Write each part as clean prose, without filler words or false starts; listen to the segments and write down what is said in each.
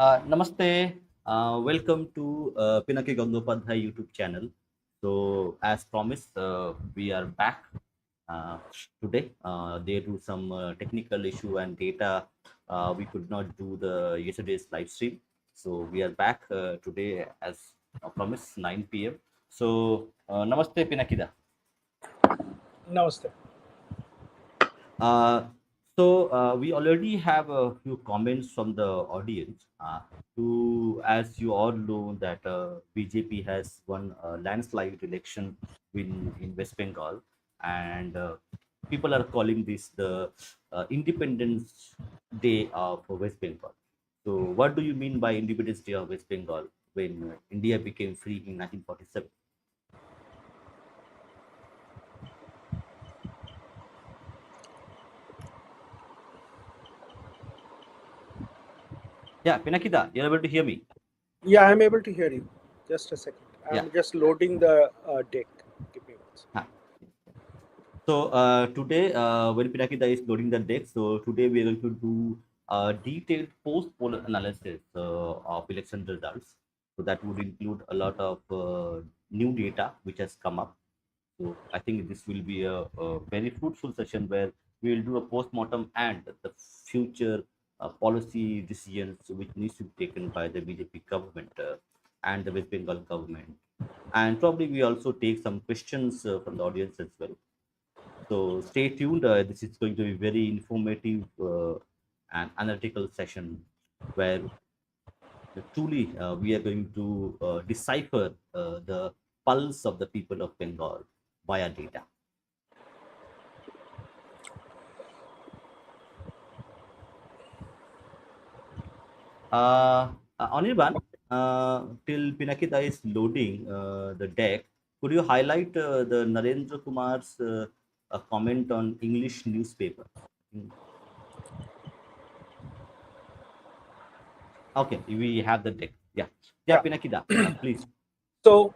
Namaste. Welcome to Pinaki Gangopadhyay YouTube channel. So, as promised, we are back uh, today. Due to some technical issue and data, we could not do the yesterday's live stream. So, we are back today as promised, 9 p.m. So, Namaste, Pinakida. Namaste. Uh, we already have a few comments from the audience. As you all know, that BJP has won a landslide election in West Bengal, and people are calling this the Independence Day of West Bengal. So, what do you mean by Independence Day of West Bengal when India became free in 1947? Yeah, Pinakida, you're able to hear me? Yeah, I'm able to hear you. Just a second. Yeah. I'm just loading the deck. Give me one second. Huh. So today, when Pinakida is loading the deck, so today we are going to do a detailed post-poll analysis of election results. So that would include a lot of new data which has come up. So I think this will be a very fruitful session where we will do a post-mortem and the future policy decisions which needs to be taken by the BJP government and the West Bengal government. And probably we also take some questions from the audience as well. So stay tuned. This is going to be very informative and analytical session where truly we are going to decipher the pulse of the people of Bengal via data. Anirban, till Pinakita is loading the deck, could you highlight the Narendra Kumar's comment on English newspaper? Okay, we have the deck. Yeah, yeah, Yeah. Pinakida, please. So,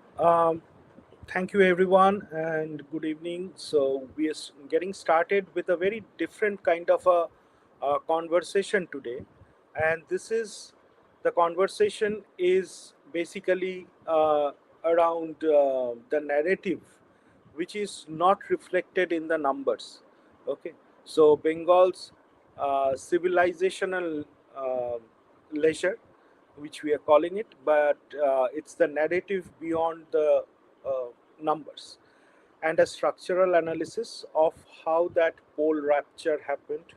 thank you everyone and good evening. So, we are getting started with a very different kind of a conversation today, and this is the conversation is basically around the narrative, which is not reflected in the numbers. Okay, so Bengal's civilizational uh, leisure, which we are calling it, but it's the narrative beyond the numbers and a structural analysis of how that pole rapture happened.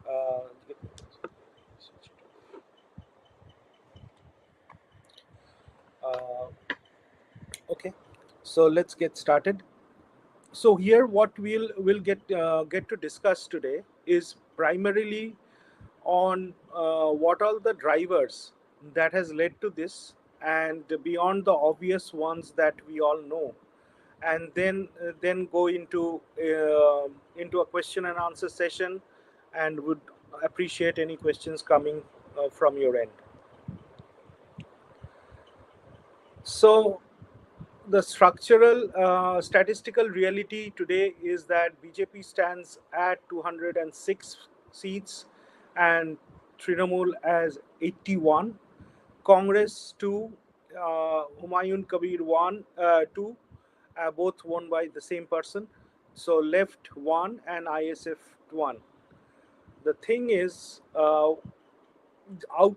Uh, uh, okay, so let's get started. So here, what we'll get to discuss today is primarily on what are the drivers that has led to this, and beyond the obvious ones that we all know, and then go into a question and answer session, and would appreciate any questions coming from your end. So the structural statistical reality today is that BJP stands at 206 seats and Trinamool as 81. Congress 2, Humayun Kabir 1, 2, both won by the same person. So left 1 and ISF 1. The thing is, out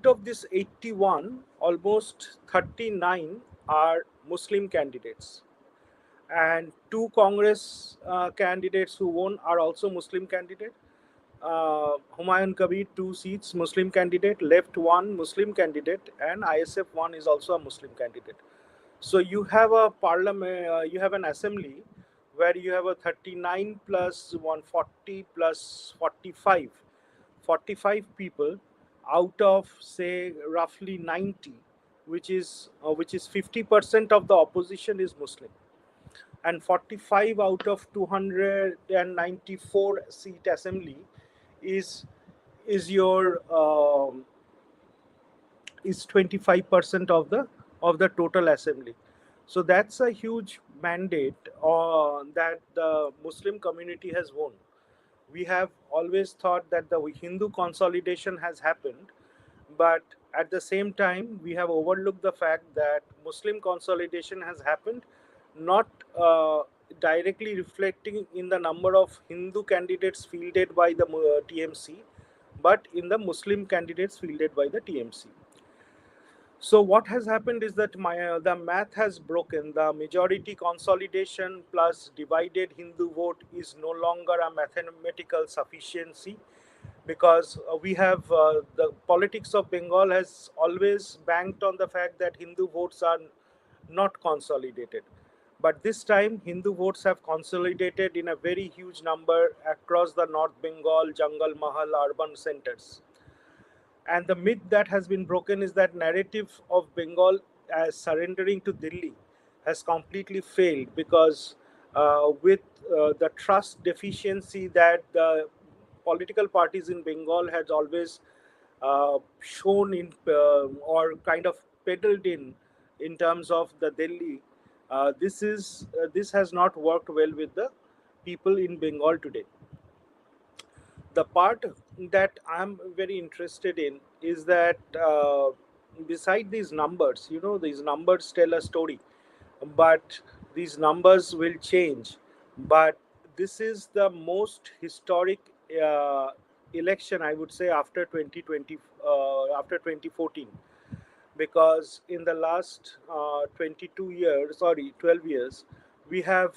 of this 81, almost 39 are Muslim candidates, and two Congress candidates who won are also Muslim candidate. Humayun Kabir 2 seats Muslim candidate, left 1 Muslim candidate, and ISF 1 is also a Muslim candidate. So you have a parliament, you have an assembly where you have a 39 plus 140 plus 45, 45 people out of say roughly 90, which is 50% of the opposition is Muslim, and 45 out of 294 seat assembly is is your is 25% of the total assembly. So that's a huge mandate that the Muslim community has won. We have always thought that the Hindu consolidation has happened, But at the same time, we have overlooked the fact that Muslim consolidation has happened, not directly reflecting in the number of Hindu candidates fielded by the TMC, but in the Muslim candidates fielded by the TMC. So what has happened is that the math has broken. The majority consolidation plus divided Hindu vote is no longer a mathematical sufficiency, because we have the politics of Bengal has always banked on the fact that Hindu votes are not consolidated. But this time, Hindu votes have consolidated in a very huge number across the North Bengal, Jungle Mahal, urban centers. And the myth that has been broken is that narrative of Bengal as surrendering to Delhi has completely failed, because with the trust deficiency that the political parties in Bengal has always shown in or kind of peddled in terms of the Delhi, this has not worked well with the people in Bengal today. The part that I'm very interested in is that beside these numbers, these numbers tell a story, but these numbers will change. But this is the most historic uh, election, I would say, after 2020, after 2014, because in the last 22 years, sorry, 12 years, we have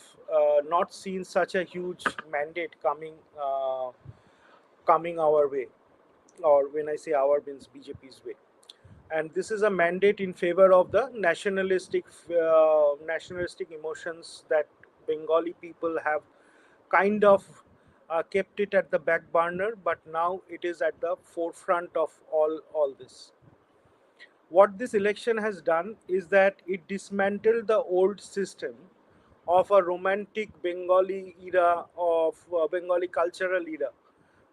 not seen such a huge mandate coming our way, or when I say our, means BJP's way. And this is a mandate in favor of the nationalistic emotions that Bengali people have kind of kept it at the back burner, but now it is at the forefront of all this. What this election has done is that it dismantled the old system of a romantic Bengali era, of Bengali cultural era,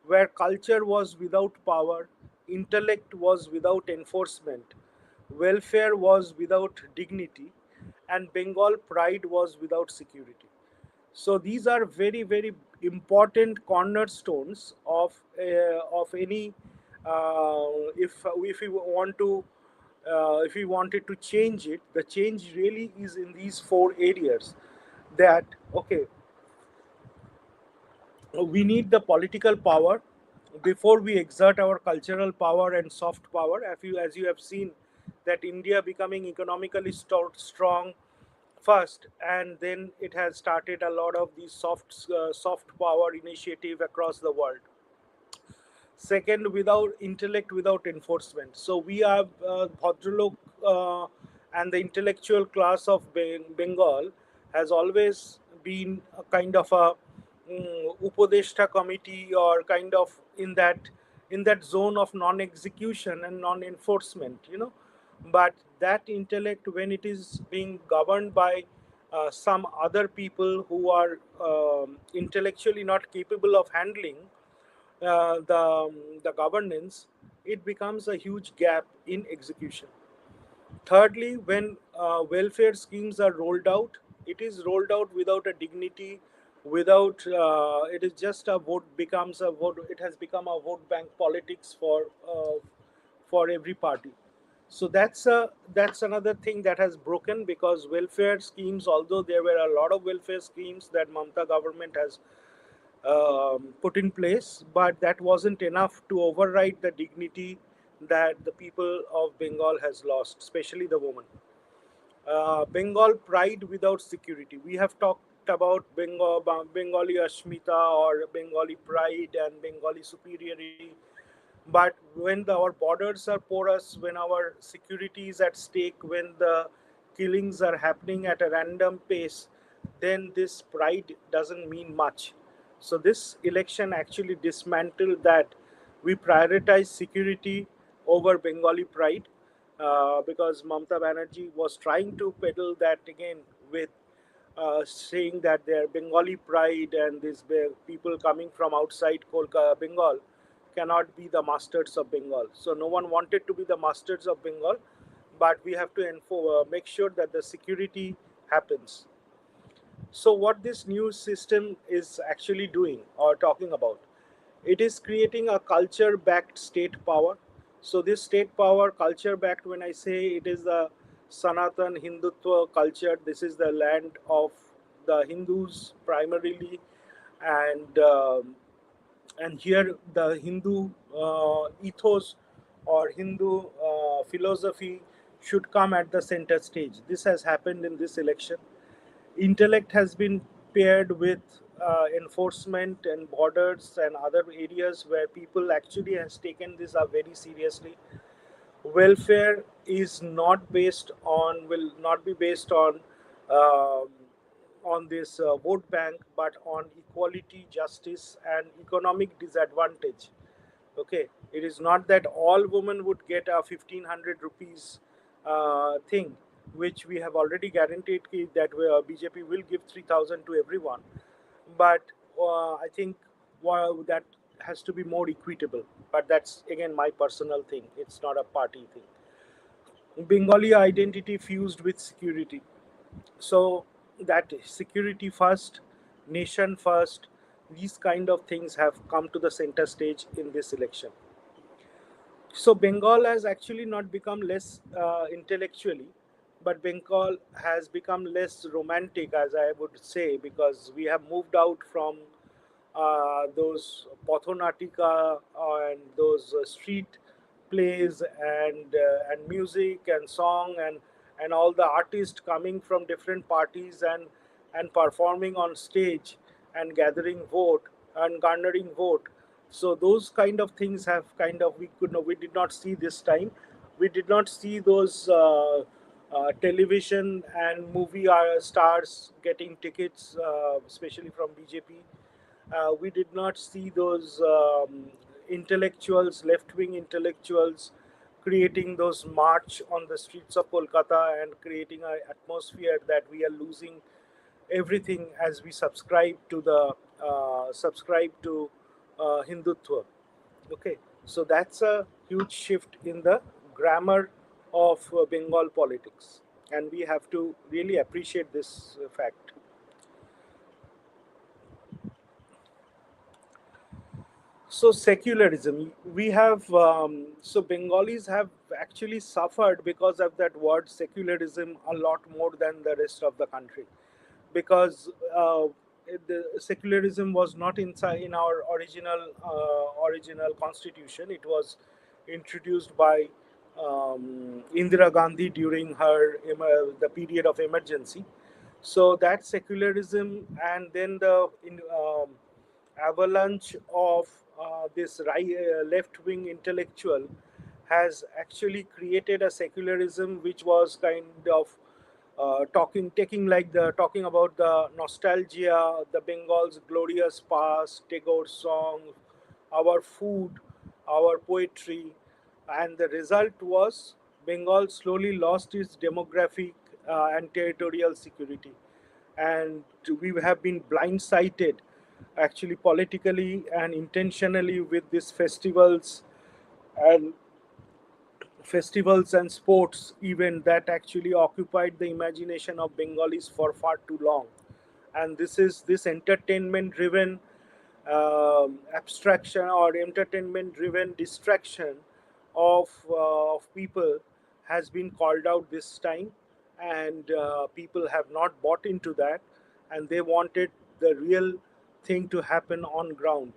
where culture was without power, intellect was without enforcement, welfare was without dignity, and Bengal pride was without security. So these are very, very important cornerstones of any if we want to if we wanted to change it. The change really is in these four areas. That okay, we need the political power before we exert our cultural power and soft power. As you have seen, that India becoming economically strong first, and then it has started a lot of these soft power initiative across the world. Second, without intellect, without enforcement. So we have Bhadralok, and the intellectual class of Bengal has always been a kind of a Upadeshta committee, or kind of in that zone of non-execution and non-enforcement. But that intellect, when it is being governed by some other people who are intellectually not capable of handling the governance, it becomes a huge gap in execution. Thirdly, when welfare schemes are rolled out, it is rolled out without a dignity, without it is just a vote becomes a vote. It has become a vote bank politics for every party. So that's another thing that has broken, because welfare schemes, although there were a lot of welfare schemes that Mamta government has put in place, but that wasn't enough to override the dignity that the people of Bengal has lost, especially the women. Bengal pride without security. We have talked about Bengali Ashmita, or Bengali pride and Bengali superiority. But when our borders are porous, when our security is at stake, when the killings are happening at a random pace, then this pride doesn't mean much. So this election actually dismantled that. We prioritize security over Bengali pride, because Mamta Banerjee was trying to peddle that again with saying that their Bengali pride and these people coming from outside Kolkata, Bengal, cannot be the masters of Bengal. So no one wanted to be the masters of Bengal, but we have to make sure that the security happens. So what this new system is actually doing or talking about, it is creating a culture-backed state power. So this state power culture backed, when I say it is the Sanatan Hindutva culture, this is the land of the Hindus primarily, and here the Hindu ethos or Hindu philosophy should come at the center stage. This has happened in this election. Intellect has been paired with enforcement and borders and other areas where people actually has taken this up very seriously. Welfare is not based on, will not be based um on this vote bank, but on equality, justice, and economic disadvantage. Okay, it is not that all women would get a 1500 rupees thing, which we have already guaranteed that BJP will give 3000 to everyone. But I think that has to be more equitable. But that's again my personal thing. It's not a party thing. Bengali identity fused with security. So that security first, nation first, these kind of things have come to the center stage in this election. So Bengal has actually not become less intellectually, but Bengal has become less romantic, as I would say, because we have moved out from those Pathonatika and those street plays and music and song and all the artists coming from different parties and performing on stage and gathering vote and garnering vote. So those kind of things have kind of, we did not see this time. We did not see those television and movie stars getting tickets, especially from BJP. We did not see those intellectuals, left-wing intellectuals, creating those march on the streets of Kolkata and creating an atmosphere that we are losing everything as we subscribe to Hindutva. Okay, so that's a huge shift in the grammar of Bengal politics, and we have to really appreciate this fact. So secularism, we have so Bengalis have actually suffered because of that word secularism a lot more than the rest of the country, because the secularism was not inside in our original constitution. It was introduced by Indira Gandhi during her the period of emergency. So that secularism, and then the avalanche of this left-wing intellectual has actually created a secularism which was kind of talking about the nostalgia, the Bengal's glorious past, Tagore song, our food, our poetry, and the result was Bengal slowly lost its demographic and territorial security, and we have been blindsided actually politically and intentionally with these and festivals and sports event that actually occupied the imagination of Bengalis for far too long. And this entertainment driven abstraction or entertainment driven distraction of people has been called out this time, and people have not bought into that, and they wanted the real thing to happen on ground.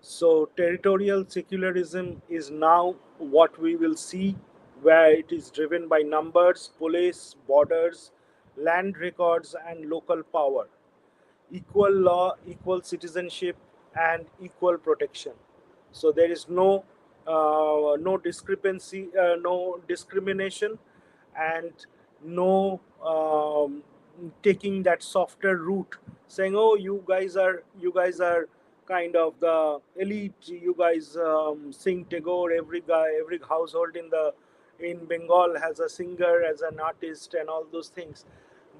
So territorial secularism is now what we will see, where it is driven by numbers, police, borders, land records, and local power. Equal law, equal citizenship, and equal protection. So there is no discrepancy, no discrimination, and no taking that softer route, saying, "Oh, you guys are kind of the elite. You guys sing Tagore. Every guy, every household in Bengal has a singer as an artist, and all those things."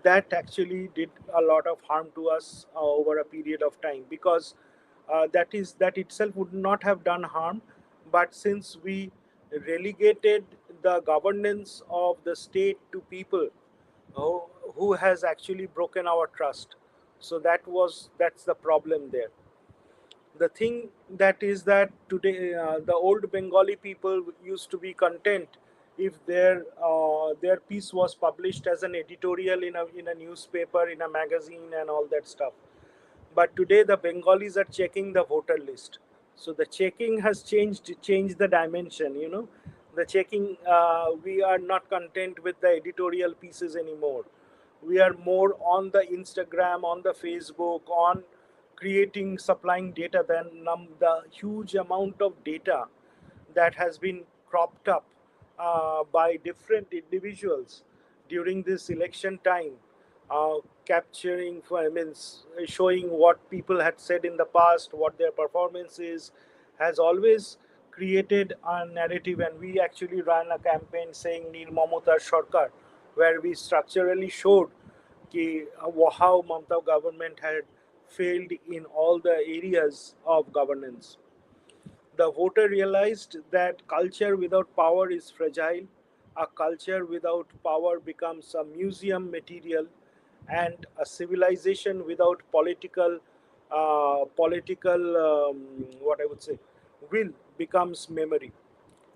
That actually did a lot of harm to us over a period of time, because that itself would not have done harm, but since we relegated the governance of the state to people who, who has actually broken our trust. So that's the problem there. The thing that is that today the old Bengali people used to be content if their piece was published as an editorial in a newspaper, in a magazine, and all that stuff. But today the Bengalis are checking the voter list. So the checking has changed the dimension. The checking, we are not content with the editorial pieces anymore. We are more on the Instagram, on the Facebook, on creating, supplying data than the huge amount of data that has been cropped up by different individuals during this election time, uh, capturing, I mean, showing what people had said in the past, what their performance is, has always created a narrative. And we actually ran a campaign saying Nir Mamotar Sarkar, where we structurally showed how Mamata government had failed in all the areas of governance. The voter realized that culture without power is fragile. A culture without power becomes a museum material, and a civilization without political, what I would say, will becomes memory.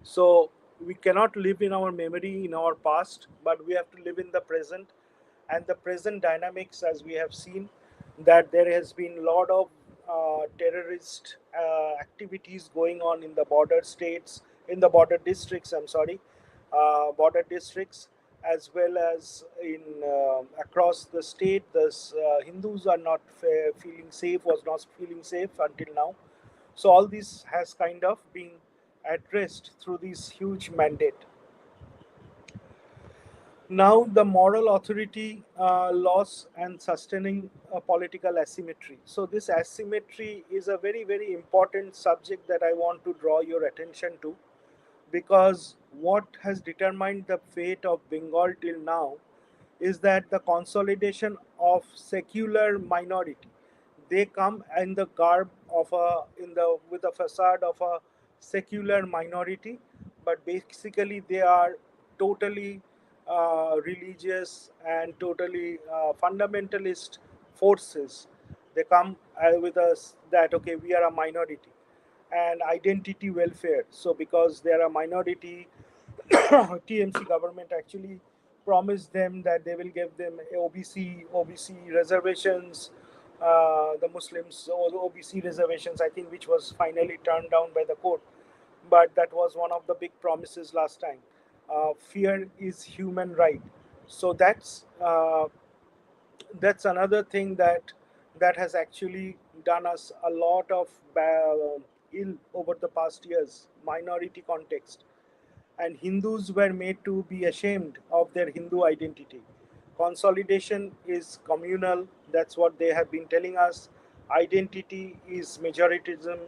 So we cannot live in our memory in our past, but we have to live in the present. And the present dynamics, as we have seen, that there has been a lot of terrorist activities going on in the border states, in the border districts. I'm sorry, border districts, as well as in across the state. The Hindus are not feeling safe. Was not feeling safe until now. So all this has kind of been addressed through this huge mandate. Now the moral authority loss and sustaining a political asymmetry. So this asymmetry is a very, very important subject that I want to draw your attention to, because what has determined the fate of Bengal till now is that the consolidation of secular minority. They come in the garb of a in the with the facade of a secular minority, but basically they are totally religious and totally fundamentalist forces. They come with us that okay, we are a minority, and identity welfare. So because they are a minority, TMC government actually promised them that they will give them OBC reservations, the Muslims or OBC reservations, I think, which was finally turned down by the court. But that was one of the big promises last time. Fear is human right. So that's another thing that has actually done us a lot of ill over the past years. Minority context, and Hindus were made to be ashamed of their Hindu identity. Consolidation is communal, that's what they have been telling us. Identity is majoritism,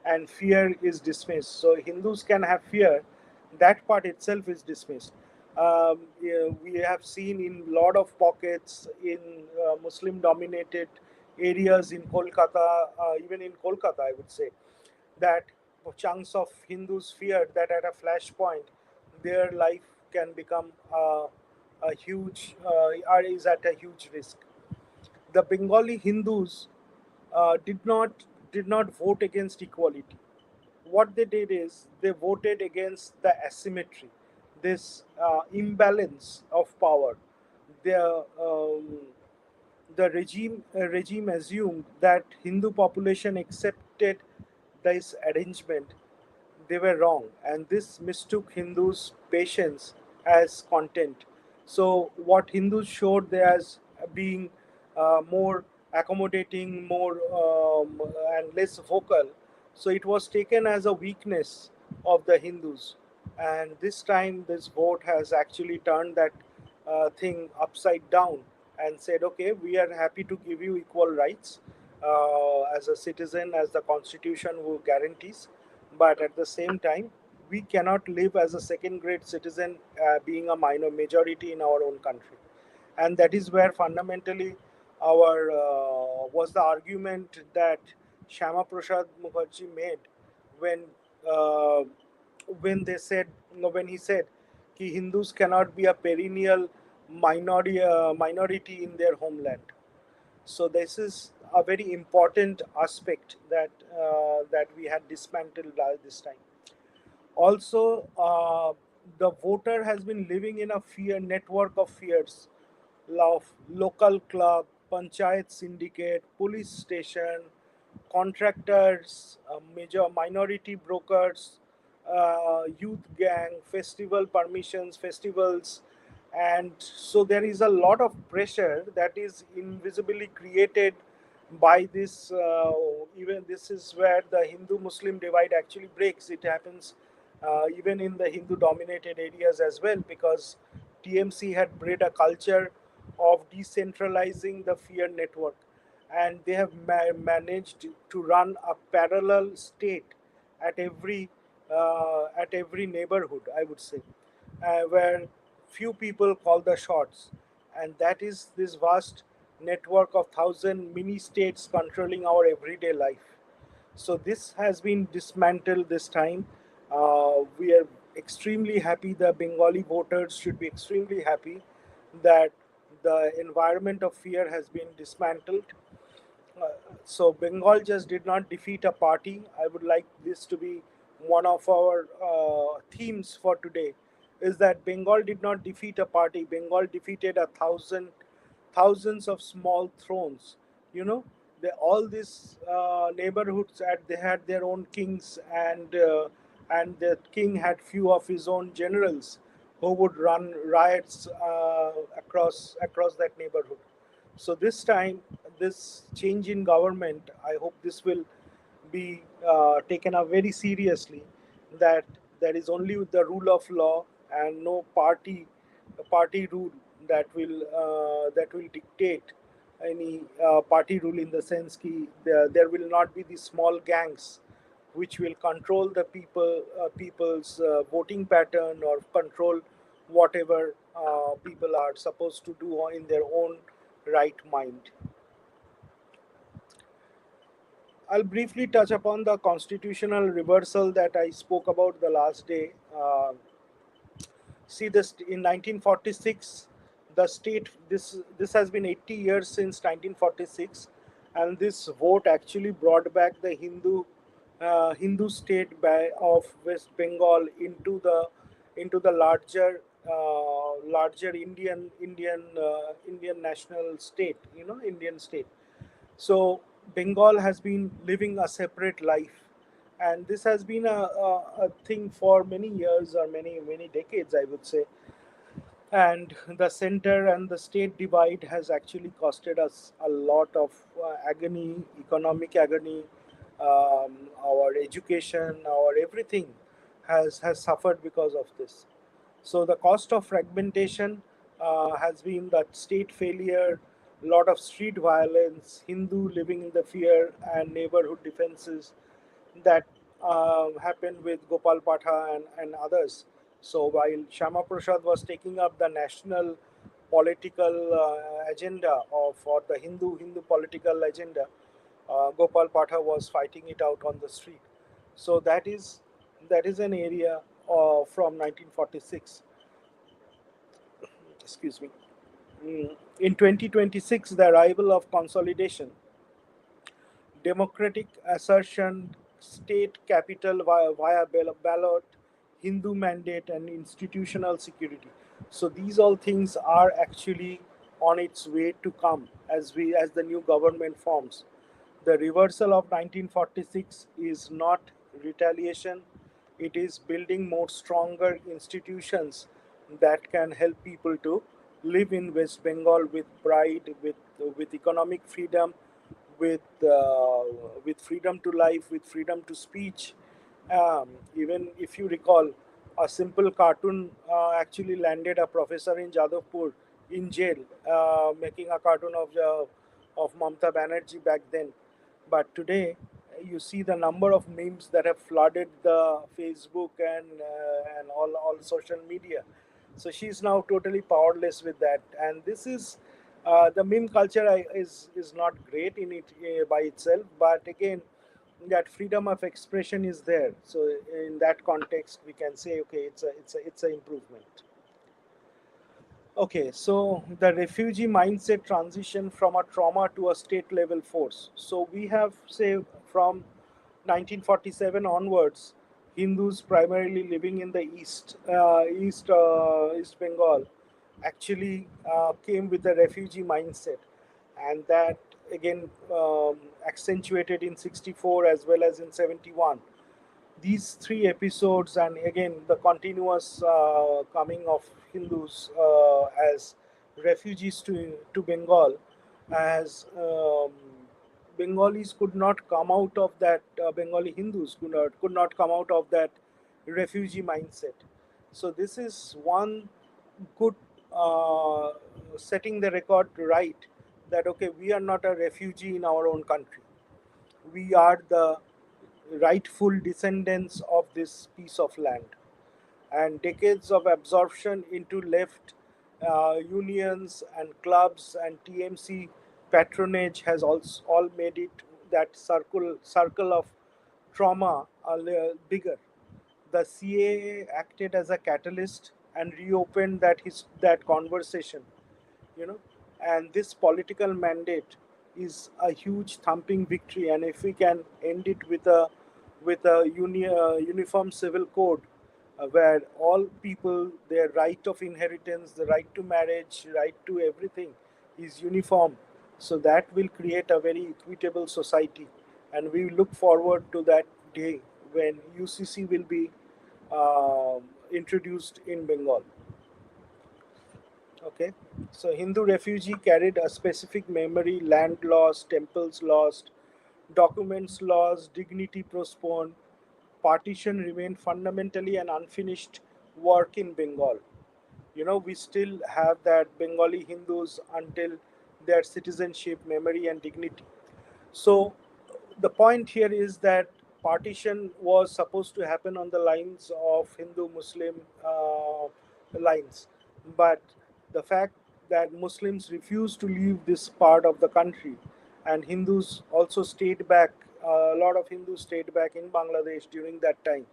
and fear is dismissed. So Hindus can have fear, that part itself is dismissed. Yeah, we have seen in lot of pockets in Muslim dominated areas in Kolkata, even in Kolkata, I would say, that chunks of Hindus feared that at a flashpoint, their life can become a huge, or is at a huge risk. The Bengali Hindus did not vote against equality. What they did is they voted against the asymmetry, this imbalance of power. The regime assumed that Hindu population accepted this arrangement. They were wrong, and this mistook Hindus' patience as content. So, what Hindus showed there as being more accommodating, more and less vocal, so it was taken as a weakness of the Hindus. And this time, this vote has actually turned that thing upside down and said, okay, we are happy to give you equal rights as a citizen, as the constitution will guarantees, but at the same time we cannot live as a second grade citizen, being a minor majority in our own country. And that is where fundamentally our was the argument that Shama Prasad Mukherjee made when uh, they said, no, when he said कि Hindus cannot be a perennial minority in their homeland. So this is a very important aspect that we had dismantled this time. Also, the voter has been living in a fear network of fears, local club, panchayat syndicate, police station, contractors, major minority brokers, youth gang, festival permissions, festivals, and so there is a lot of pressure that is invisibly created by this. Even this is where the Hindu-Muslim divide actually breaks. It happens even in the Hindu-dominated areas as well, because TMC had bred a culture of decentralizing the fear network, and they have managed to run a parallel state at every neighborhood, I would say, where few people call the shots, and that is this vast network of thousand mini states controlling our everyday life. So this has been dismantled this time. We are extremely happy. The Bengali voters should be extremely happy that the environment of fear has been dismantled. uh, so Bengal just did not defeat a party. I would like this to be one of our themes for today. Is that Bengal did not defeat a party. Bengal defeated thousands of small thrones. You know, all these neighborhoods they had their own kings, and the king had few of his own generals who would run riots across that neighborhood. So this time, this change in government, I hope this will be taken up very seriously. That there is only the rule of law and no party rule that will dictate any party rule, in the sense ki there will not be the small gangs which will control the people's voting pattern, or control whatever people are supposed to do in their own right mind. I'll briefly touch upon the constitutional reversal that I spoke about the last day. See this in 1946, the state, this has been 80 years since 1946, and this vote actually brought back the Hindu state of West Bengal into the larger Indian national state, Indian state. So Bengal has been living a separate life, and this has been a thing for many years, or many decades, I would say. And the center and the state divide has actually costed us a lot of agony, economic agony. Our education, our everything has suffered because of this. So the cost of fragmentation has been that state failure, lot of street violence, Hindu living in the fear, and neighborhood defenses that happened with Gopal Patha and others. So while Shama Prasad was taking up the national political agenda of or the Hindu political agenda, Gopal Patha was fighting it out on the street. So that is an area from 1946. Excuse me. In 2026, the arrival of consolidation, democratic assertion, state capital via ballot, Hindu mandate, and institutional security. So these all things are actually on its way to come as the new government forms. The reversal of 1946 is not retaliation, it is building more stronger institutions that can help people to live in West Bengal with pride, with economic freedom, with freedom to life, with freedom to speech. Even if you recall, a simple cartoon actually landed a professor in Jadavpur in jail, making a cartoon of Mamta Banerjee back then. But today, you see the number of memes that have flooded the Facebook and all social media. So she's now totally powerless with that, and this is the meme culture is not great in it by itself, but again, that freedom of expression is there. So in that context, we can say, okay, it's a improvement. Okay, so the refugee mindset transition from a trauma to a state level force. So we have, say, from 1947 onwards, Hindus primarily living in the East Bengal actually came with a refugee mindset, and that again accentuated in 64 as well as in 71. These three episodes, and again the continuous coming of Hindus as refugees to Bengal, as Bengalis could not come out of that, Bengali Hindus could not come out of that refugee mindset. So this is one good uh, setting the record right, that okay, we are not a refugee in our own country, we are the rightful descendants of this piece of land. And decades of absorption into left unions and clubs and TMC patronage has also all made it, that circle of trauma, bigger. The CAA acted as a catalyst and reopened that conversation, you know. And this political mandate is a huge thumping victory, and if we can end it with a uniform civil code, where all people, their right of inheritance, the right to marriage, right to everything is uniform, so that will create a very equitable society. And we look forward to that day when UCC will be introduced in Bengal. Okay, so Hindu refugee carried a specific memory, land lost, temples lost, documents lost, dignity postponed. Partition remained fundamentally an unfinished work in Bengal. We still have that Bengali Hindus until their citizenship, memory, and dignity. So the point here is that partition was supposed to happen on the lines of Hindu Muslim lines, but the fact that Muslims refused to leave this part of the country, and Hindus also stayed back, a lot of Hindus stayed back in Bangladesh during that time.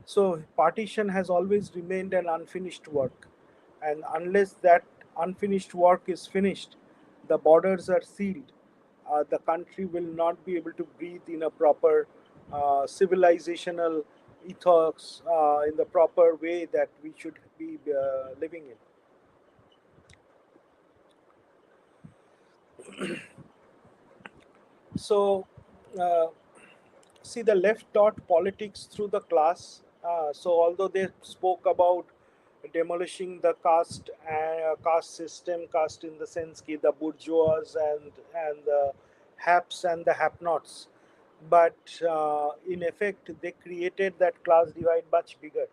So partition has always remained an unfinished work, and unless that unfinished work is finished, the borders are sealed. The country will not be able to breathe in a proper civilizational ethos, in the proper way that we should be living in. So, uh, see, the left taught politics through the class. So although they spoke about demolishing the caste system, caste in the sense ki the bourgeois and the haps and the have-nots, but in effect they created that class divide much bigger.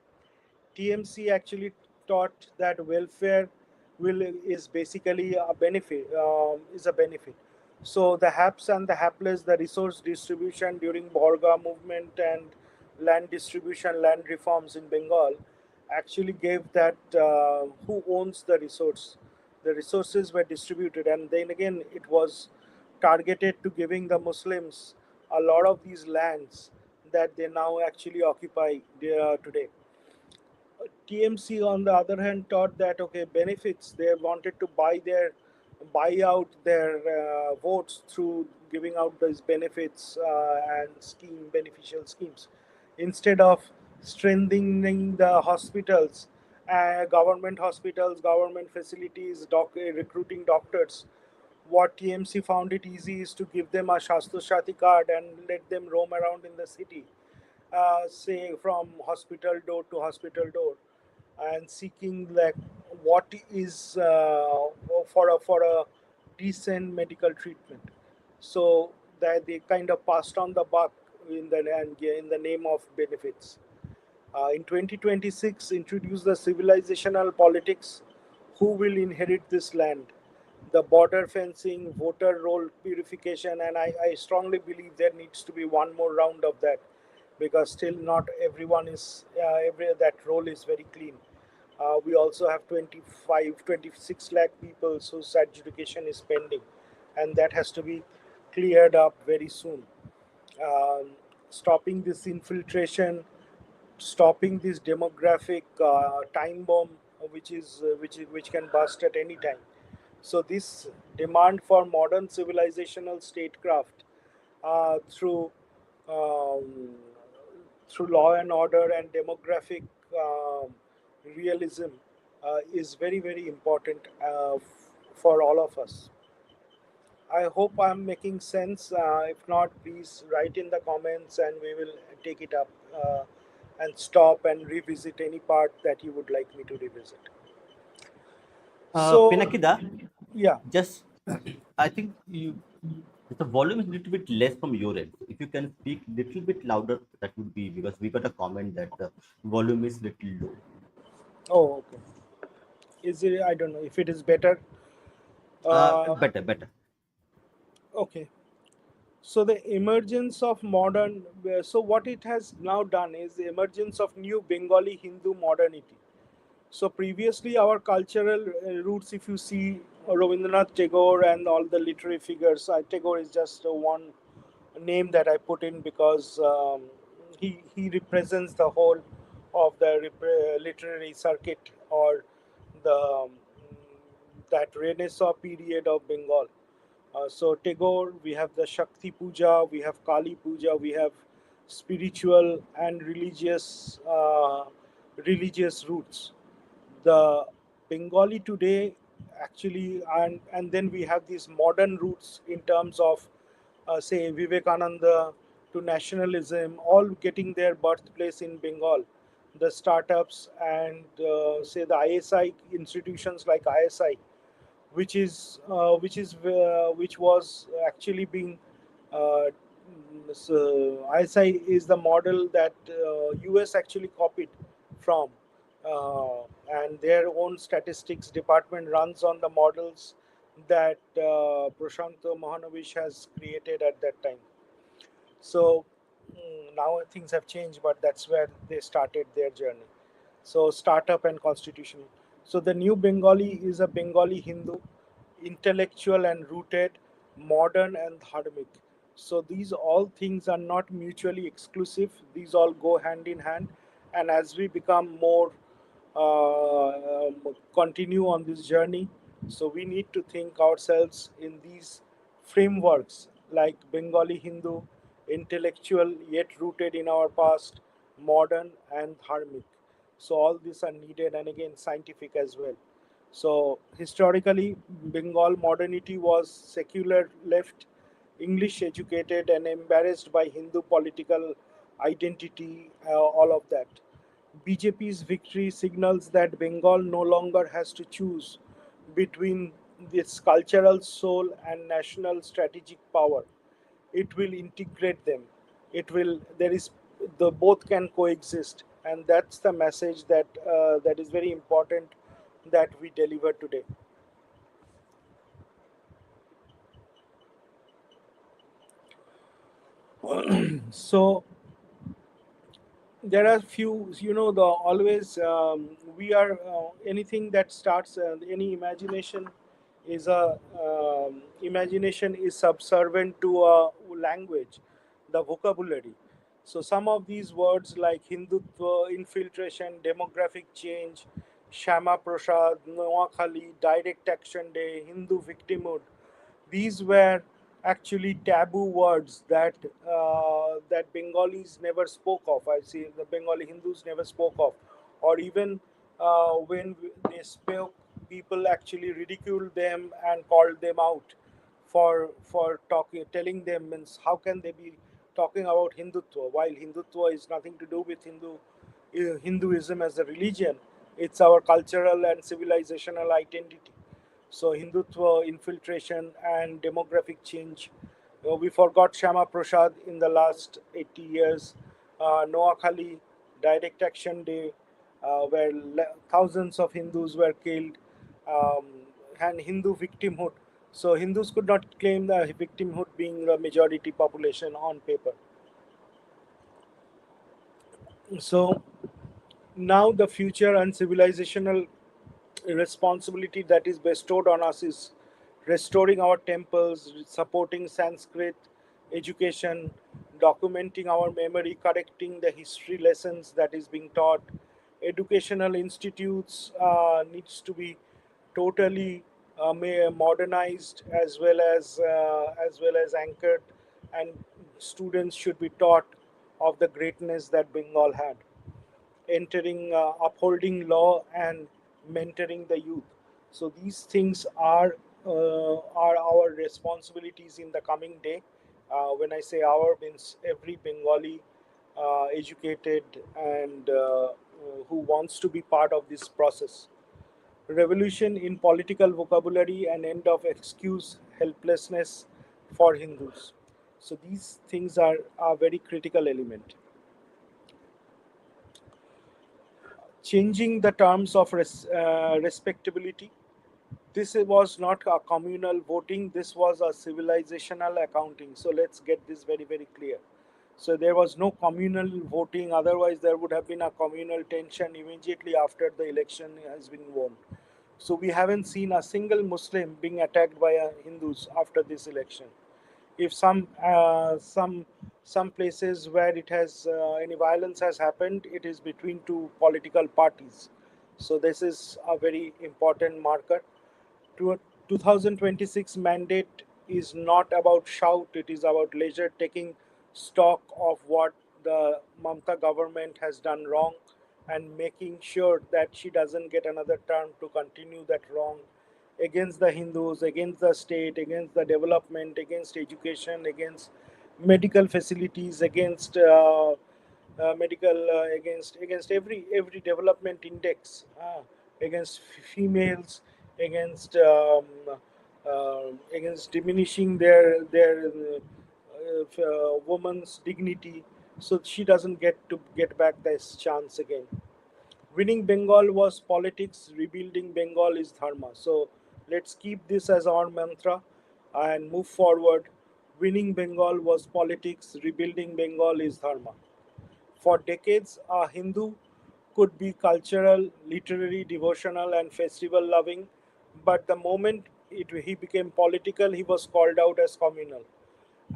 TMC actually taught that welfare will is basically a benefit, is a benefit. So the haps and the hapless, the resource distribution during Borga movement and land distribution, land reforms in Bengal, actually gave that who owns the resource. The resources were distributed, and then again it was targeted to giving the Muslims a lot of these lands that they now actually occupy today. TMC, on the other hand, thought that okay, benefits, they wanted to buy out their votes through giving out these benefits and beneficial schemes, instead of strengthening the hospitals, government hospitals, government facilities, recruiting doctors. What TMC found it easy is to give them a Shastro Shati card and let them roam around in the city, say from hospital door to hospital door, and seeking like what is for a decent medical treatment. So that they kind of passed on the buck in the name of benefits. In 2026, introduce the civilizational politics. Who will inherit this land? The border fencing, voter roll purification, and I strongly believe there needs to be one more round of that, because still not everyone is, every that role is very clean. We also have 25, 26 lakh people whose adjudication is pending, and that has to be cleared up very soon. Um, Stopping this infiltration, stopping this demographic time bomb which can burst at any time. So this demand for modern civilizational statecraft through um, through law and order and demographic um, realism is very very important for all of us. I hope I'm making sense. If not, please write in the comments and we will take it up and stop and revisit any part that you would like me to revisit. So, Pinakida, yeah. just I think you the volume is a little bit less from your end. If you can speak little bit louder, that would be because we got a comment that the volume is little low. Oh, okay. Is it? I don't know if it is better. Uh, Better, better. okay. So the emergence of modern. So what it has now done is the emergence of new Bengali Hindu modernity. So previously, our cultural roots, if you see Rabindranath Tagore and all the literary figures, Tagore is just one name that I put in because he represents the whole of the literary circuit or the that Renaissance period of Bengal. So Tagore, we have the Shakti Puja, we have Kali Puja, we have spiritual and religious roots. The Bengali today actually, and then we have these modern roots in terms of say Vivekananda to nationalism, all getting their birthplace in Bengal. The startups and say the ISI institutions like ISI, which was actually being uh, so ISI is the model that US actually copied from, and their own statistics department runs on the models that Prashant Mahanavish has created at that time. So now things have changed, but that's where they started their journey. So startup and constitution. So the new Bengali is a Bengali Hindu, intellectual and rooted, modern and dharmic. So these all things are not mutually exclusive. These all go hand in hand, and as we become more continue on this journey, so we need to think ourselves in these frameworks like Bengali Hindu, intellectual yet rooted in our past, modern and dharmic. So all these are needed, and again scientific as well. So historically, Bengal modernity was secular left, English educated, and embarrassed by Hindu political identity, all of that. BJP's victory signals that Bengal no longer has to choose between its cultural soul and national strategic power. It will integrate them. It will. There is the both can coexist, and that's the message that is very important that we deliver today. So there are few, the always we are anything that starts any imagination is a imagination is subservient to a language, the vocabulary. So some of these words like Hindutva, infiltration, demographic change, Shama Prasad, Noakhali, direct action day, Hindu victimhood, these were actually taboo words that Bengalis never spoke of. I see the Bengali Hindus never spoke of, or even when they spoke, people actually ridiculed them and called them out for talking, telling them means how can they be talking about Hindutva while Hindutva is nothing to do with Hinduism as a religion. It's our cultural and civilizational identity. So Hindutva, infiltration, and demographic change. We forgot Shama Prasad in the last 80 years. Noakhali, Direct Action Day, where thousands of Hindus were killed, um, and Hindu victimhood. So Hindus could not claim the victimhood being the majority population on paper. So now the future and civilizational responsibility that is bestowed on us is restoring our temples, supporting Sanskrit education, documenting our memory, correcting the history lessons that is being taught, Educational institutes needs to be totally modernized, as well as anchored, and students should be taught of the greatness that Bengal had, upholding law and mentoring the youth. So these things are our responsibilities in the coming day. When I say our, means every Bengali educated and who wants to be part of this process. Revolution in political vocabulary and end of excuse helplessness for Hindus. So these things are a very critical element. Changing the terms of respectability. This was not a communal voting, this was a civilizational accounting. So let's get this very, very clear. So there was no communal voting, otherwise, there would have been a communal tension immediately after the election has been won. So we haven't seen a single Muslim being attacked by Hindus after this election. If some places where it has any violence has happened, it is between two political parties. So this is a very important marker. To 2026 mandate is not about shout, it is about leisure, taking stock of what the Mamta government has done wrong and making sure that she doesn't get another term to continue that wrong against the Hindus, against the state, against the development, against education, against medical facilities, against against every development index, against females, against against diminishing woman's dignity. So she doesn't get to get back this chance again. Winning Bengal was politics, rebuilding Bengal is dharma. So let's keep this as our mantra and move forward. Winning Bengal was politics, rebuilding Bengal is dharma. For decades, a Hindu could be cultural, literary, devotional, and festival loving, but the moment he became political, he was called out as communal.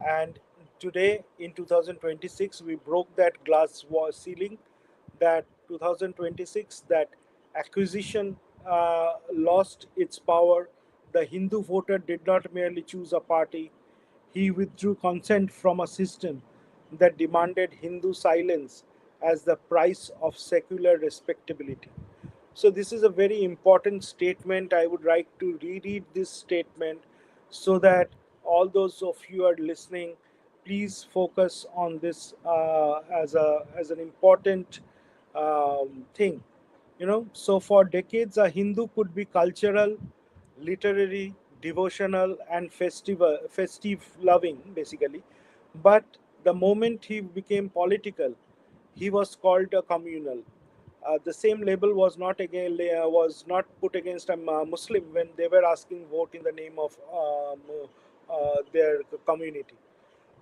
And today, in 2026, we broke that glass wall ceiling. That 2026, that acquisition lost its power. The Hindu voter did not merely choose a party, he withdrew consent from a system that demanded Hindu silence as the price of secular respectability. So, this is a very important statement. I would like to reread this statement so that all those of you are listening, please focus on this as an important thing. So for decades, a Hindu could be cultural, literary, devotional, and festive loving, basically. But the moment he became political, he was called a communal. The same label was not put against a Muslim when they were asking vote in the name of their community.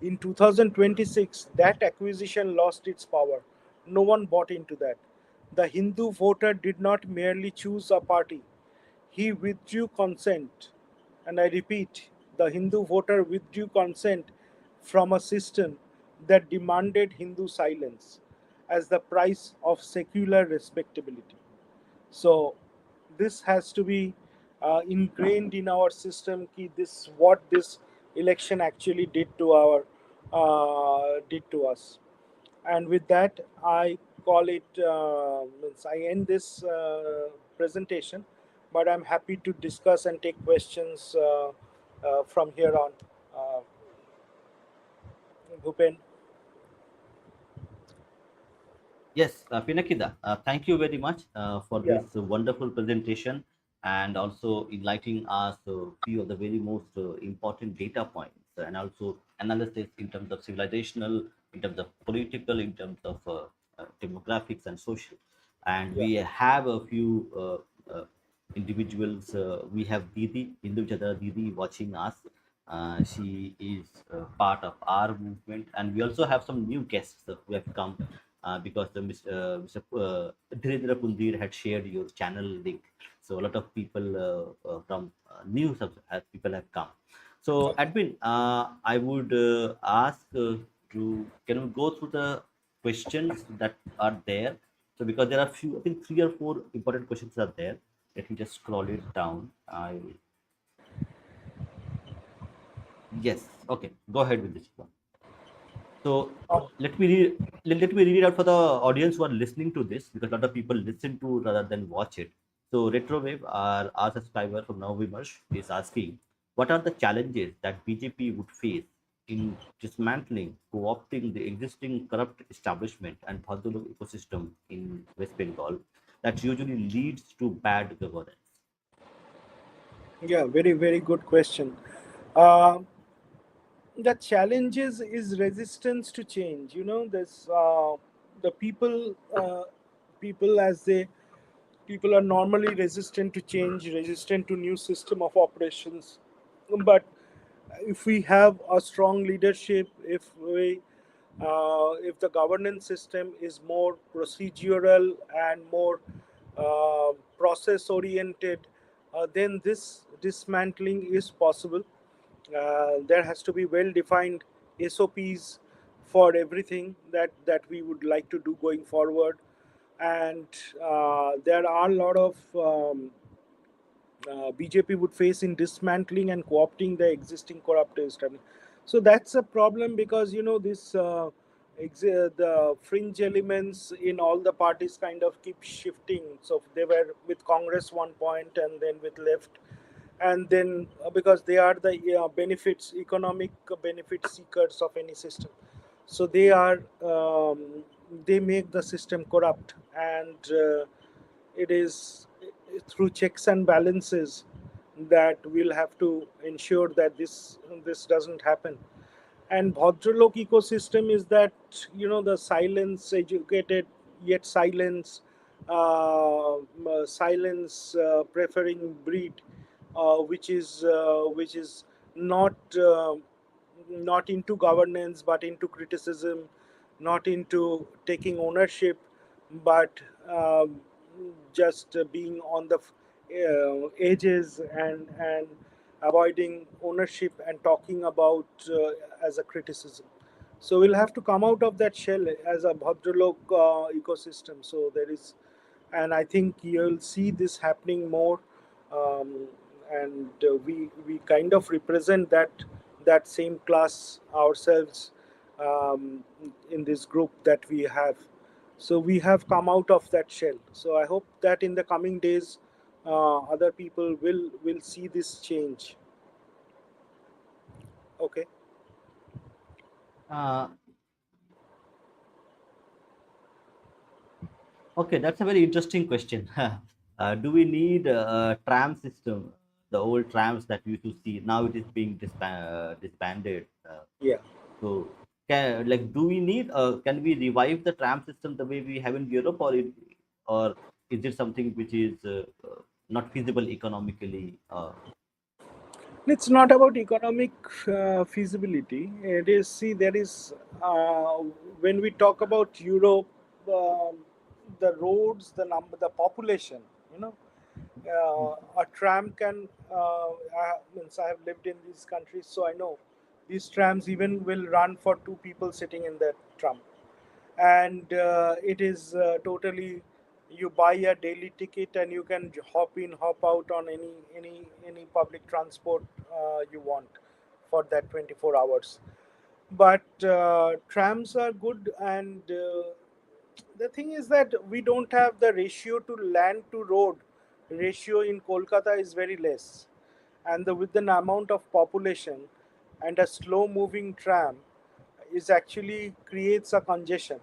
In 2026, that acquisition lost its power. No one bought into that. The Hindu voter did not merely choose a party, he withdrew consent. And I repeat, the Hindu voter withdrew consent from a system that demanded Hindu silence as the price of secular respectability. So this has to be ingrained in our system. Ki this what this election actually did to us. And with that, I call it. Means I end this presentation, but I'm happy to discuss and take questions from here on. Uh, Bhupen, Yes, Pinakida, thank you very much for yeah, this wonderful presentation and also enlightening us a few of the very most important data points and also analysis in terms of civilizational, in terms of political, in terms of demographics and social. And yeah, we have a few individuals. We have Didi, Hindu Jada Didi watching us. She is part of our movement, and we also have some new guests who have come because Mr. Dhirendra Pundir had shared your channel link. So a lot of people from new people have come. So okay. admin, I would ask to can we go through the questions that are there So because there are few, I think three or four important questions are there. Let me just scroll it down. I Yes. Okay. Go ahead with this one. So let me let me read it out for the audience who are listening to this, because a lot of people listen to rather than watch it. So Retrowave, our subscriber from NavaVimarsh, is asking, what are the challenges that BJP would face in dismantling, co-opting the existing corrupt establishment and Bhadralok ecosystem in West Bengal that usually leads to bad governance? Yeah, very, very good question. Uh, the challenges is resistance to change. You know, there's the people as they people are normally resistant to change, resistant to new system of operations. But if we have a strong leadership, if the governance system is more procedural and more process oriented, then this dismantling is possible. There has to be well defined SOPs for everything that we would like to do going forward, and there are a lot of BJP would face in dismantling and co-opting the existing corrupt establishment. So that's a problem, because you know this the fringe elements in all the parties kind of keep shifting. So they were with Congress one point, and then with left, and then because they are the benefits, economic benefit seekers of any system, so they make the system corrupt, and it is through checks and balances that we'll have to ensure that this doesn't happen. And Bhadralok ecosystem is that, you know, the silence educated yet silence preferring breed, which is not not into governance but into criticism, not into taking ownership, but just being on the edges, and avoiding ownership and talking about as a criticism. So we'll have to come out of that shell as a Bhadralok ecosystem. So there is, and I think you'll see this happening more, um, and we kind of represent that same class ourselves, um, in this group that we have. So we have come out of that shell. So I hope that in the coming days, other people will see this change. Okay. Uh, Okay, that's a very interesting question. Do we need a tram system? The old trams that we used to see, now it is being disbanded. Yeah. So, do we need? Can we revive the tram system the way we have in Europe, or is it something which is not feasible economically? It's not about economic feasibility. It is, see, there is, when we talk about Europe, the roads, the number, the population, you know, a tram can, means I have lived in these countries, so I know these trams even will run for two people sitting in that tram. And it is totally, you buy a daily ticket and you can hop in, hop out on any public transport you want for that 24 hours. But trams are good, and the thing is that we don't have the ratio to land to road. Ratio in Kolkata is very less, and with an amount of population and a slow moving tram is actually creates a congestion.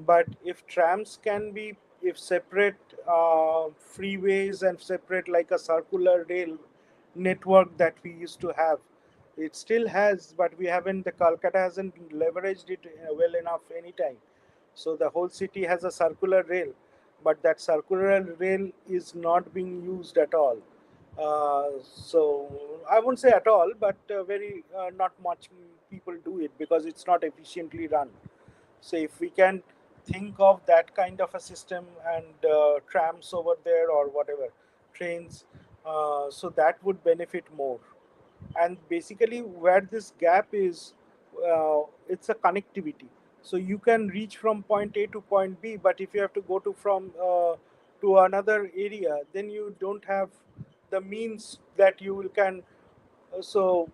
But if trams can be, if separate freeways and separate like a circular rail network that we used to have, it still has, but we haven't, the Calcutta hasn't leveraged it well enough anytime. So the whole city has a circular rail, but that circular rail is not being used at all. So I won't say at all, but very not much people do it because it's not efficiently run. So if we can think of that kind of a system, and trams over there or whatever, trains, so that would benefit more. And basically where this gap is, it's a connectivity. So you can reach from point A to point B, but if you have to go to from to another area, then you don't have the means that you will can. So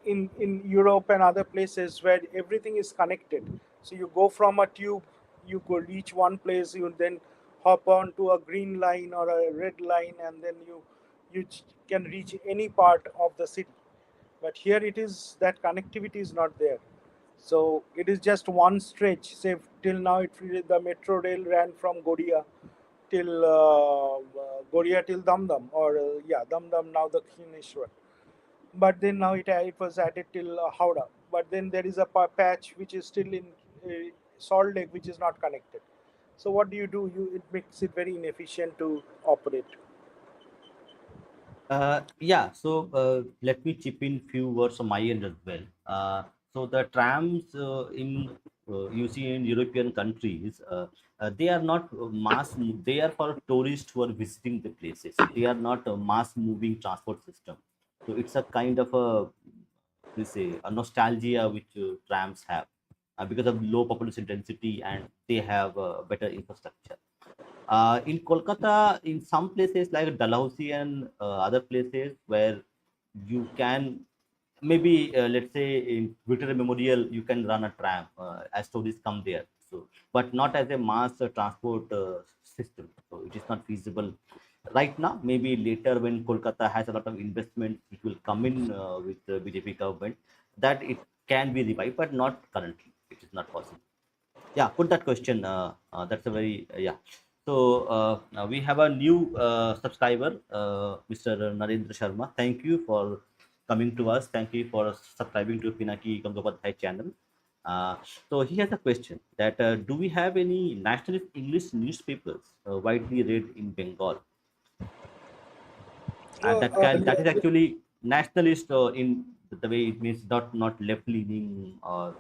in Europe and other places where everything is connected, so you go from a tube, you go reach one place, you then hop on to a green line or a red line, and then you can reach any part of the city. But here it is that connectivity is not there. So it is just one stretch. Say till now, the metro rail ran from Goria till Damdam, or yeah, Damdam now the Khineshwar. But then now it was added till Howrah. But then there is a patch which is still in Salt Lake, which is not connected. So what do? It makes it very inefficient to operate. Yeah, so let me chip in few words on my end as well. So the trams in you see in European countries, they are not they are for tourists who are visiting the places. They are not a mass moving transport system. So it's a kind of a, we say, a nostalgia which trams have because of low population density, and they have better infrastructure. In Kolkata, in some places like Dalhousie and other places where you can maybe let's say in Victoria Memorial, you can run a tram as tourists come there. So, but not as a mass transport system. So it is not feasible right now. Maybe later when Kolkata has a lot of investment, which will come in with the BJP government, that it can be revived, but not currently. It is not possible. Yeah, put that question. That's a very yeah. So now we have a new subscriber, Mr. Narendra Sharma. Thank you for coming to us. Thank you for subscribing to Pinaki Gangopadhyay channel. Uh, so he has a question that do we have any nationalist English newspapers widely read in Bengal, and that is Yeah, actually nationalist in the way it means, not left leaning, or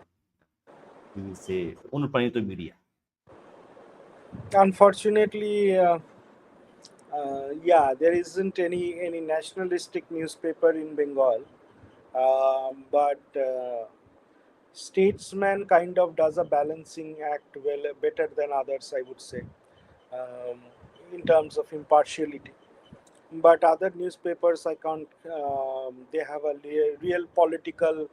we will say Unupranito media. unfortunately, yeah, there isn't any nationalistic newspaper in Bengal, but Statesman kind of does a balancing act well, better than others, I would say, um, in terms of impartiality. But other newspapers, I can't. They have a real political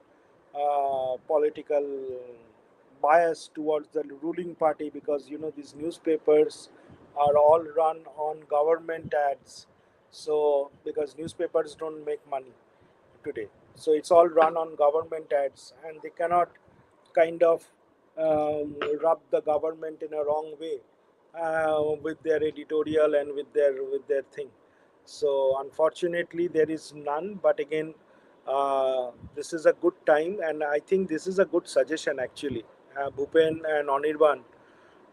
bias towards the ruling party, because these newspapers are all run on government ads. So because newspapers don't make money today, so it's all run on government ads, and they cannot kind of rub the government in a wrong way with their editorial and with their thing. So unfortunately, there is none. But again, this is a good time, and I think this is a good suggestion actually. Bhupen and Anirban,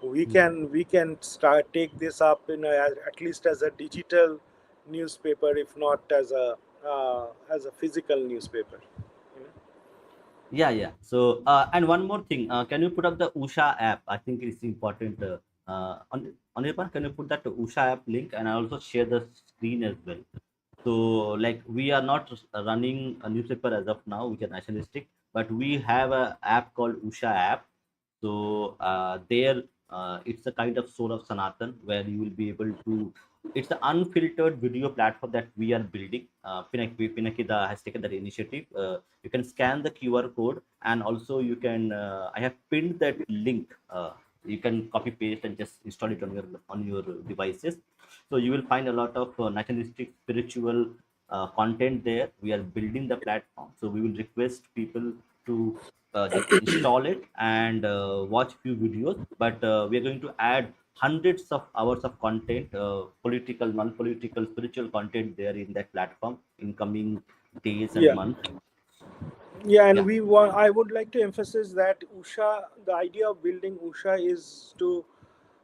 we can start take this up at least as a digital newspaper, if not as a physical newspaper. You know? Yeah, yeah. So, and one more thing, can you put up the Usha app? I think it's important. On your part, can you put that Usha app link, and I also share the screen as well. So, like, we are not running a newspaper as of now, which is nationalistic, but we have a app called Usha app. So there, it's a kind of soul of Sanatan where you will be able to. It's the unfiltered video platform that we are building. Pinakida has taken that initiative. You can scan the QR code, and also you can. I have pinned that link. You can copy paste and just install it on your devices. So you will find a lot of nationalistic spiritual content there. We are building the platform, so we will request people to just install it and watch few videos. But we are going to add hundreds of hours of content, political, non-political, spiritual content there in that platform in coming days and Yeah. months. Yeah, and Yeah. we want. I would like to emphasize that Usha, the idea of building Usha is to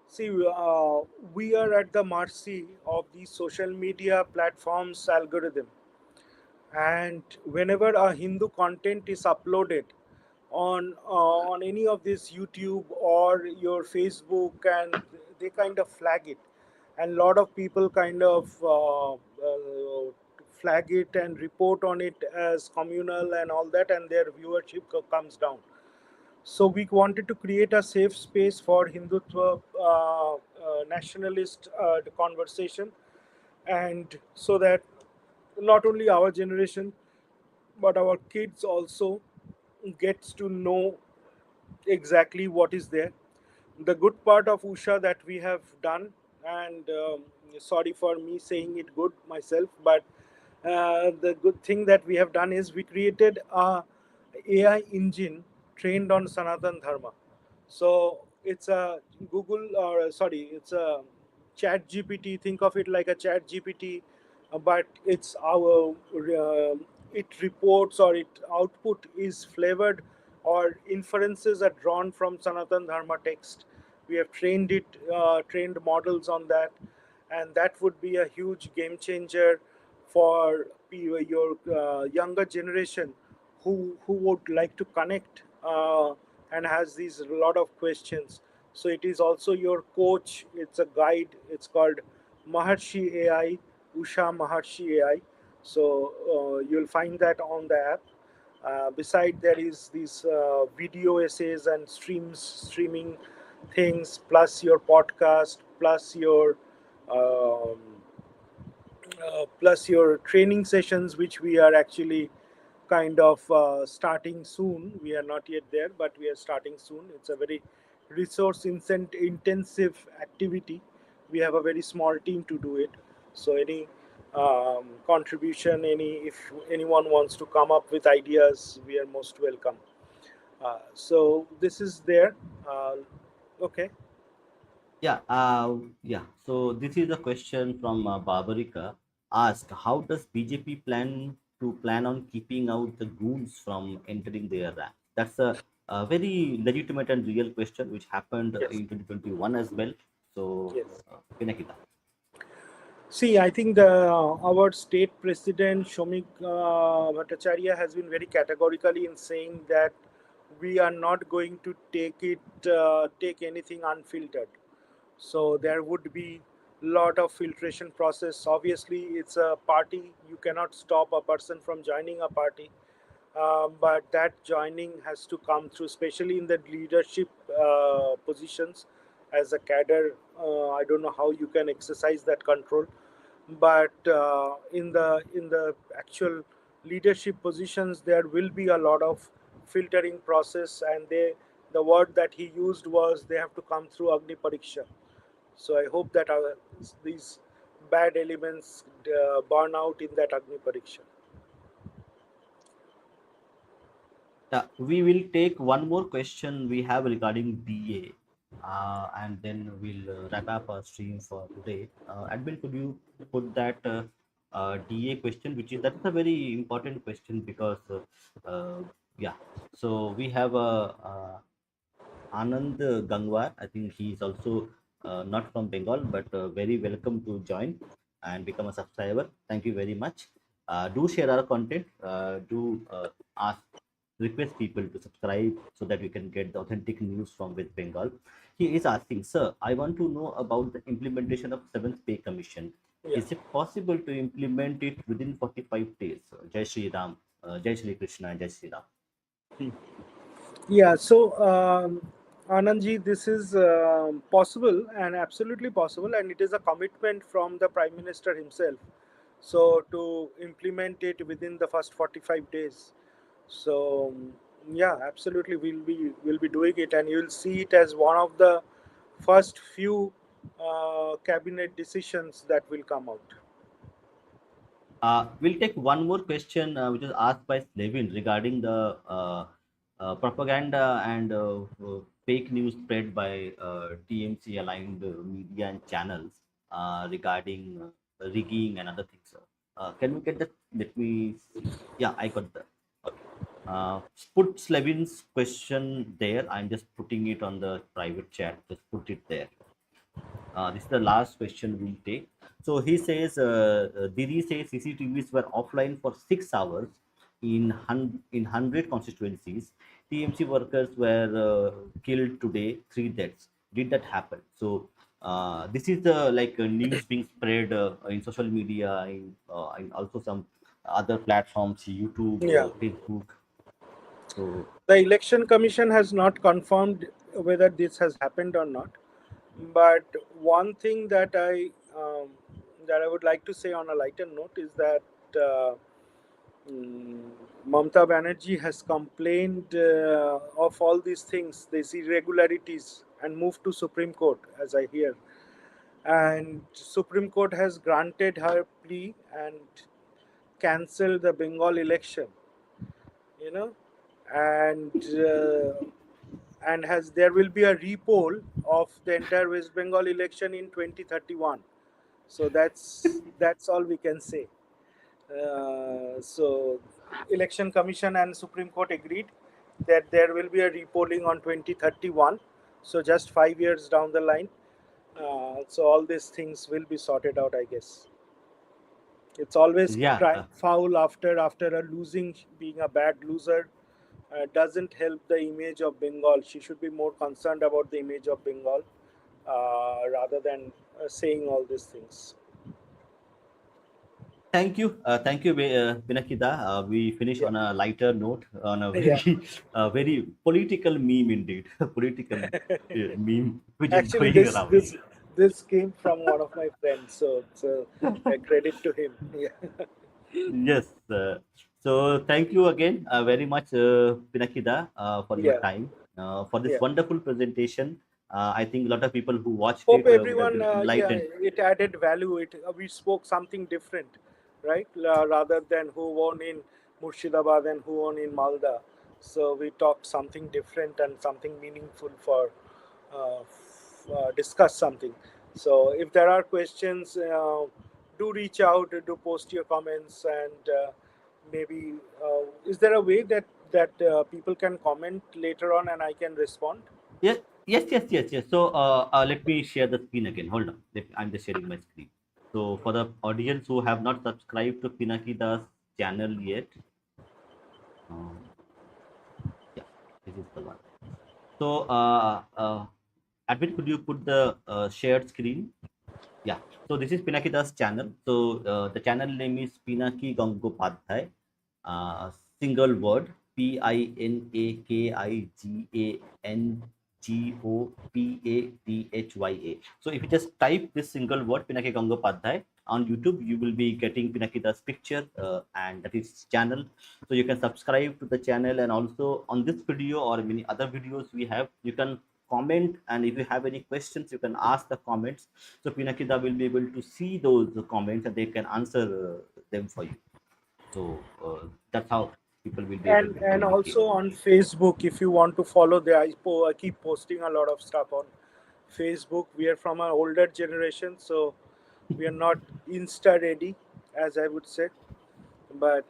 see. We are at the mercy of these social media platforms algorithm, and whenever a Hindu content is uploaded on any of this YouTube or your Facebook, and they kind of flag it, and a lot of people kind of flag it and report on it as communal and all that, and their viewership comes down. So we wanted to create a safe space for Hindutva nationalist conversation, and so that not only our generation but our kids also gets to know exactly what is there. The good part of Usha that we have done, and sorry for me saying it good myself, but the good thing that we have done is we created a AI engine trained on Sanatan Dharma. So it's a Google, or sorry, it's a Chat GPT. Think of it like a Chat GPT, but it's our it reports, or it output is flavored, or inferences are drawn from Sanatan Dharma text. We have trained models on that, and that would be a huge game changer for your younger generation who would like to connect and has these lot of questions. So it is also your coach. It's a guide. It's called Maharshi AI, Usha Maharshi AI. So you'll find that on the app. Beside, there is these video essays and streaming things, plus your podcast, um, plus your training sessions, which we are actually kind of starting soon. We are not yet there, but we are starting soon. It's a very intensive activity. We have a very small team to do it. So any contribution, any if anyone wants to come up with ideas, we are most welcome. So this is there. Uh, okay. Yeah. So this is a question from Babarika. Ask, how does BJP plan on keeping out the goons from entering their ranks? That's a very legitimate and real question, which happened Yes. in 2021 as well. So, Yes. Pinakita. See, I think our state president Shomik Bhattacharya has been very categorically in saying that we are not going to take anything unfiltered. So there would be lot of filtration process. Obviously, it's a party. You cannot stop a person from joining a party, but that joining has to come through, especially in the leadership positions as a cadre. I don't know how you can exercise that control, but in the actual leadership positions, there will be a lot of filtering process, and the word that he used was they have to come through Agni Pariksha. So I hope that these bad elements burn out in that Agni Pariksha. We will take one more question we have regarding DA, and then we'll wrap up our stream for today. Admin, could you put that DA question, which is that's a very important question because, yeah. So we have Anand Gangwar. I think he is also not from Bengal, but very welcome to join and become a subscriber. Thank you very much. Do share our content. Do ask request people to subscribe so that we can get the authentic news from West Bengal. He is asking, sir, I want to know about the implementation of Seventh Pay Commission. Yeah. Is it possible to implement it within 45 days? Jai Shri Ram, Jai Shri Krishna, Jai Shri Ram. Yeah, so Anandji, this is possible and absolutely possible, and it is a commitment from the Prime Minister himself. So to implement it within the first 45 days. So yeah, absolutely, we'll be doing it, and you'll see it as one of the first few cabinet decisions that will come out. We'll take one more question, which is asked by Slevin regarding the propaganda and fake news spread by TMC aligned media and channels regarding rigging and other things. Can we get that? Let me see. Yeah, I got that. Okay. Put Slevin's question there. I'm just putting it on the private chat. Just put it there. This is the last question we'll take. So he says, Didi says CCTVs were offline for 6 hours in 100 constituencies. TMC workers were killed today, 3 deaths. Did that happen? So this is the news being spread in social media, in also some other platforms, YouTube, Yeah. Facebook. So The election commission has not confirmed whether this has happened or not. But one thing that I would like to say on a lighter note is that uh, mm, Mamata Banerjee has complained of all these things, these irregularities, and moved to Supreme Court, as I hear. And Supreme Court has granted her plea and cancelled the Bengal election. You know, and has there will be a repoll of the entire West Bengal election in 2031. So that's all we can say. So election commission and Supreme Court agreed that there will be a repolling on 2031. So just 5 years down the line. So all these things will be sorted out, I guess. It's always Yeah, crying foul after a losing, being a bad loser. Doesn't help the image of Bengal. She should be more concerned about the image of Bengal rather than saying all these things. thank you, Pinakida. We finish Yeah, on a lighter note, on a yeah. very, very political meme indeed, political meme which is Actually, going this around. this this came from one of my friends, so it's a credit to him. Yeah, Yes. So thank you again very much, Pinakida, for your yeah, time, for this yeah. wonderful presentation. I think a lot of people who watched Hope it would have everyone, been yeah, enlightened. it added value. It We spoke something different, right? Rather than who won in Murshidabad and who won in Malda. So we talked something different and something meaningful for discuss something. So if there are questions, do reach out, do post your comments, and maybe is there a way that people can comment later on and I can respond? Yes, yes. So let me share the screen again. Hold on. I'm just sharing my screen. So for the audience who have not subscribed to Pinakida's channel yet, um, yeah, this is the one. So Advin, could you put the shared screen? Yeah. So this is Pinakida's channel. So the channel name is Pinaki Gangopadhyay. Single word, Pinakigangopathyay. So if you just type this single word Pinaki Gangopadhyay on YouTube, you will be getting Pinakida's picture and that is his channel. So you can subscribe to the channel, and also on this video or many other videos we have, you can comment, and if you have any questions you can ask the comments. So Pinakida will be able to see those comments and they can answer them for you. So that's how people will be able to And communicate. also on Facebook, if you want to follow there, I keep posting a lot of stuff on Facebook. We are from an older generation, so we are not Insta ready, as I would say. But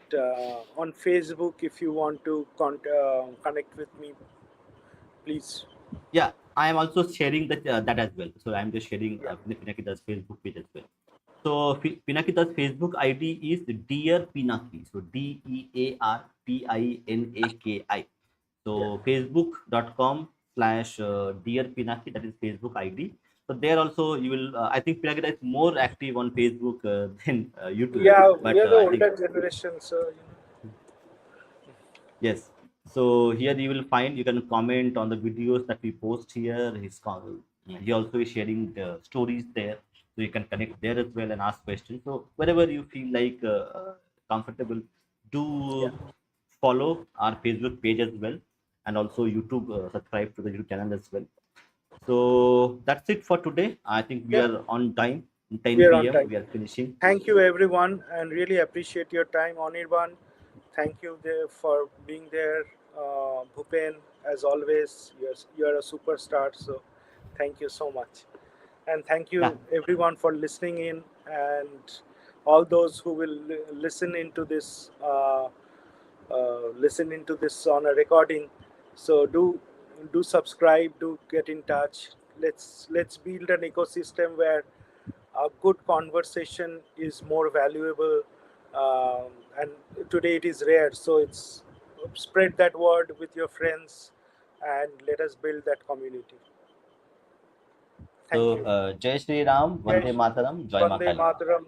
on Facebook, if you want to connect with me, please. Yeah, I am also sharing that as well. So I'm just sharing Yeah, Pinakida's Facebook page as well. So Pinakida's Facebook ID is Dear Pinaki. So DEARPINAKI. yeah, So facebook.com/Dear Pinaki, that is Facebook ID. So there also you will, I think Pinakida is more active on Facebook than YouTube. yeah. We But are the I think older generation, so. yes. So here you will find you can comment on the videos that we post here. He also is sharing the stories there, so you can connect there as well and ask questions. So wherever you feel like comfortable, Yeah, do follow our Facebook page as well, and also YouTube. Subscribe to the YouTube channel as well. So that's it for today. I think we yeah. are on time. We are 10 on p.m. time. We are finishing. Thank you, everyone, and really appreciate your time, Anirban. Thank you there for being there, Bhupen. As always, you're a superstar. So, thank you so much, and thank Yeah. you everyone for listening in, and all those who will listen into this, on a recording. So do subscribe, do get in touch. Let's build an ecosystem where a good conversation is more valuable, and today it is rare, so it's spread that word with your friends and let us build that community. So Thank you. Jai Shri Ram, Jai Vande Mataram, Joy Ma Vande Kali. Mataram.